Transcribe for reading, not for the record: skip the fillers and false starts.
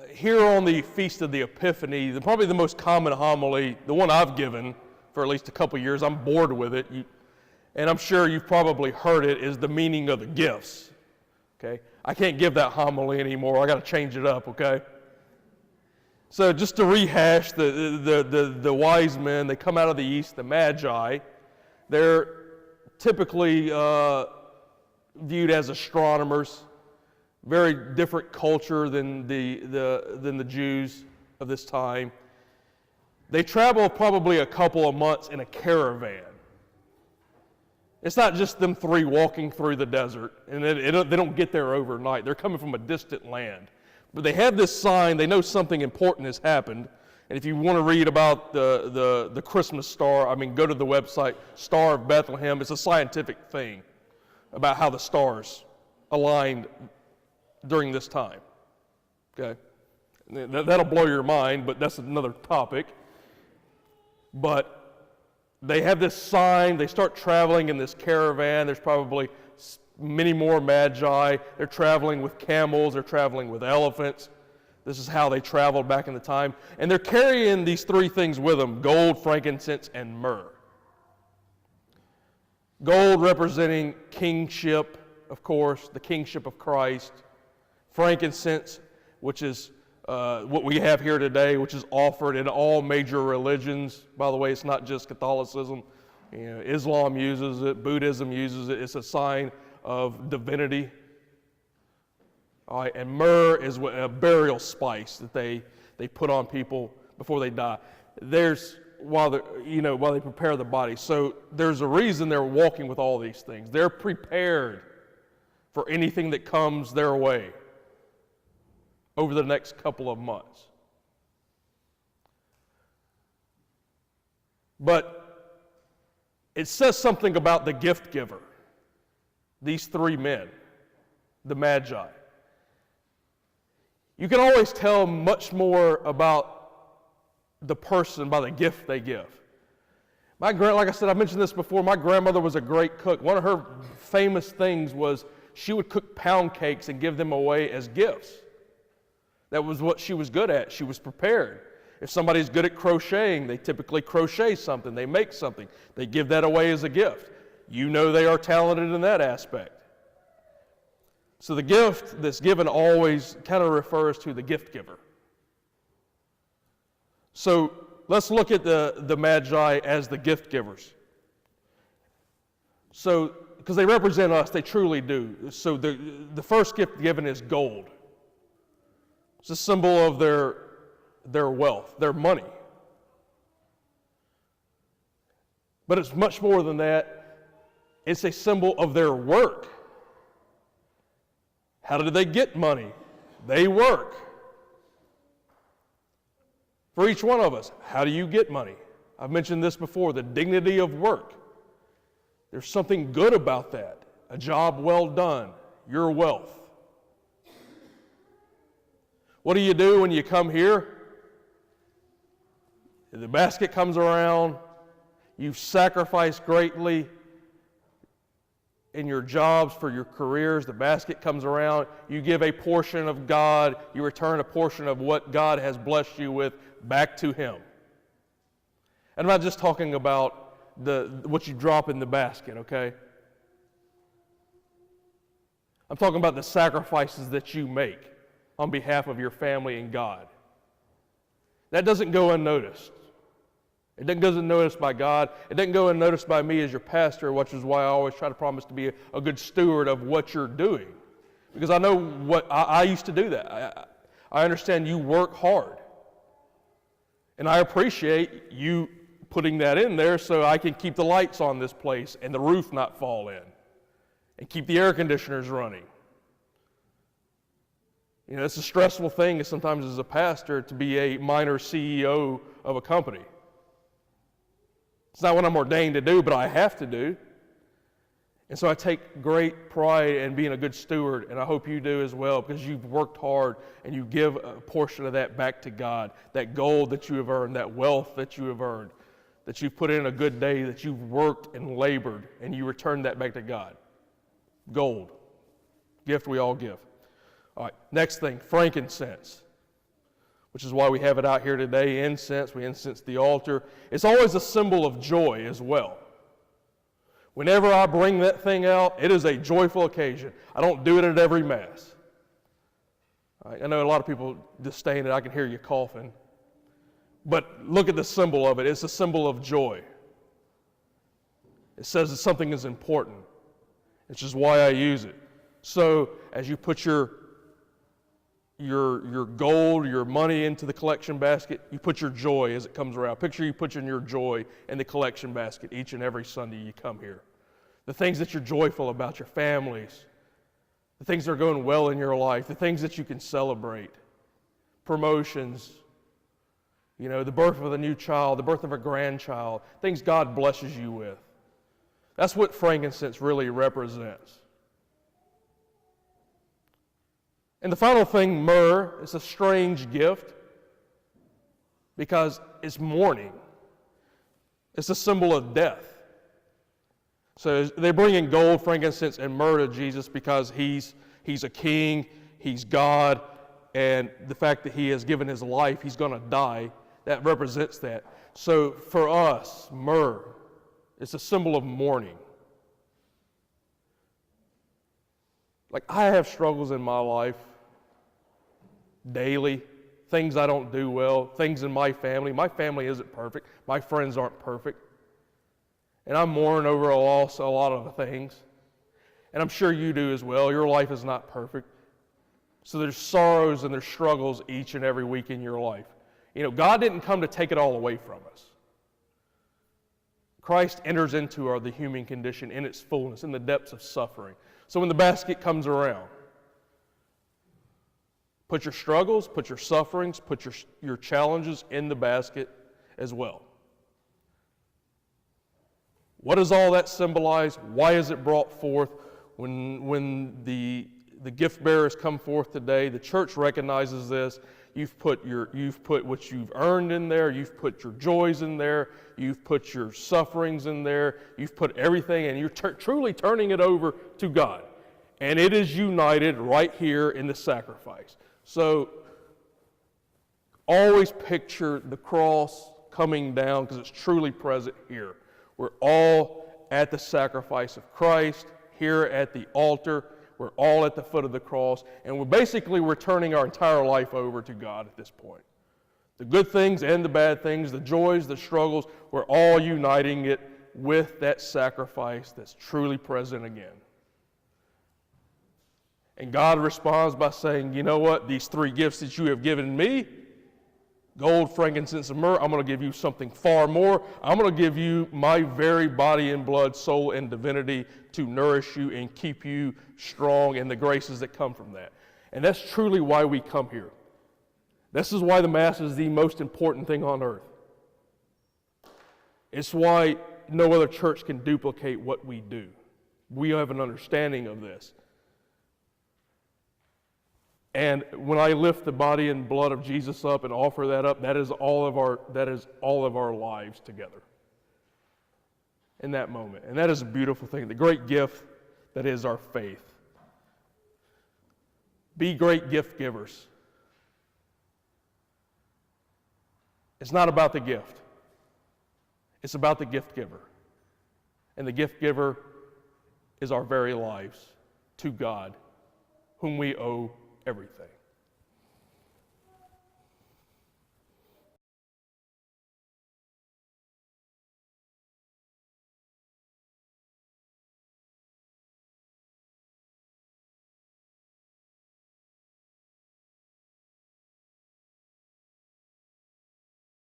Here on the Feast of the Epiphany, probably the most common homily, the one I've given for at least a couple years, I'm bored with it, and I'm sure you've probably heard it, is the meaning of the gifts. Okay, I can't give that homily anymore. I got to change it up. Okay. So just to rehash, the wise men, they come out of the east, the magi. They're typically viewed as astronomers. Very different culture than the Jews of this time. They travel probably a couple of months in a caravan. It's not just them three walking through the desert, and they don't get there overnight. They're coming from a distant land. But they have this sign, they know something important has happened. And if you want to read about the Christmas star, go to the website, Star of Bethlehem. It's a scientific thing about how the stars aligned during this time. Okay? That'll blow your mind, but that's another topic. But they have this sign, they start traveling in this caravan. There's probably many more magi. They're traveling with camels, they're traveling with elephants. This is how they traveled back in the time. And they're carrying these three things with them: gold, frankincense, and myrrh. Gold representing kingship, of course, the kingship of Christ. Frankincense, which is what we have here today, which is offered in all major religions. By the way, it's not just Catholicism. Islam uses it, Buddhism uses it. It's a sign of divinity. All right, and myrrh is a burial spice that they put on people before they die. While they prepare the body. So there's a reason they're walking with all these things. They're prepared for anything that comes their way over the next couple of months. But it says something about the gift giver, these three men, the Magi. You can always tell much more about the person by the gift they give. Like I said, I mentioned this before, my grandmother was a great cook. One of her famous things was she would cook pound cakes and give them away as gifts. That was what she was good at. She was prepared. If somebody's good at crocheting, they typically crochet something, they make something. They give that away as a gift. You know they are talented in that aspect. So the gift that's given always kind of refers to the gift giver. So let's look at the Magi as the gift givers. So, because they represent us, they truly do. So the first gift given is gold. It's a symbol of their wealth, their money. But it's much more than that. It's a symbol of their work. How did they get money? They work. For each one of us, how do you get money? I've mentioned this before, the dignity of work. There's something good about that. A job well done, your wealth. What do you do when you come here? The basket comes around, you've sacrificed greatly in your jobs, for your careers, the basket comes around, you give a portion of God, you return a portion of what God has blessed you with back to Him. And I'm not just talking about what you drop in the basket, okay? I'm talking about the sacrifices that you make on behalf of your family and God. That doesn't go unnoticed. It doesn't go unnoticed by God. It doesn't go unnoticed by me as your pastor, which is why I always try to promise to be a good steward of what you're doing. Because I know what I used to do that. I understand you work hard. And I appreciate you putting that in there so I can keep the lights on this place and the roof not fall in and keep the air conditioners running. It's a stressful thing sometimes as a pastor to be a minor CEO of a company. It's not what I'm ordained to do, but I have to do. And so I take great pride in being a good steward, and I hope you do as well, because you've worked hard and you give a portion of that back to God, that gold that you have earned, that wealth that you have earned, that you've put in a good day, that you've worked and labored, and you return that back to God. Gold. Gift we all give. All right, next thing, frankincense. which is why we have it out here today, incense. We incense the altar. It's always a symbol of joy as well. Whenever I bring that thing out, it is a joyful occasion. I don't do it at every Mass. I know a lot of people disdain it. I can hear you coughing. But look at the symbol of it. It's a symbol of joy. It says that something is important, which is why I use it. So as you put your gold, your money into the collection basket, you put your joy as it comes around. Picture you putting your joy in the collection basket each and every Sunday you come here. The things that you're joyful about, your families, the things that are going well in your life, the things that you can celebrate, promotions, the birth of a new child, the birth of a grandchild, things God blesses you with. That's what frankincense really represents. And the final thing, myrrh, is a strange gift because it's mourning. It's a symbol of death. So they bring in gold, frankincense, and myrrh to Jesus because he's a king, he's God, and the fact that he has given his life, he's going to die, that represents that. So for us, myrrh, it's a symbol of mourning. Like, I have struggles in my life daily, things I don't do well, things in my family. My family isn't perfect. My friends aren't perfect. And I'm mourning over a loss, a lot of things. And I'm sure you do as well. Your life is not perfect. So there's sorrows and there's struggles each and every week in your life. God didn't come to take it all away from us. Christ enters into the human condition in its fullness, in the depths of suffering. So when the basket comes around, put your struggles, put your sufferings, put your challenges in the basket as well. What does all that symbolize? Why is it brought forth? When the gift bearers come forth today, the church recognizes this. You've put what you've earned in there. You've put your joys in there. You've put your sufferings in there. You've put everything, and you're truly turning it over to God. And it is united right here in the sacrifice. So always picture the cross coming down because it's truly present here. We're all at the sacrifice of Christ, here at the altar. We're all at the foot of the cross, and we're turning our entire life over to God at this point. The good things and the bad things, the joys, the struggles, we're all uniting it with that sacrifice that's truly present again. And God responds by saying, you know what, these three gifts that you have given me, gold, frankincense, and myrrh, I'm going to give you something far more. I'm going to give you my very body and blood, soul, and divinity to nourish you and keep you strong and the graces that come from that. And that's truly why we come here. This is why the Mass is the most important thing on earth. It's why no other church can duplicate what we do. We have an understanding of this. And when I lift the body and blood of Jesus up and offer that up, that is all of our lives together in that moment. And that is a beautiful thing, the great gift that is our faith. Be great gift givers. It's not about the gift. It's about the gift giver. And the gift giver is our very lives to God, whom we owe everything.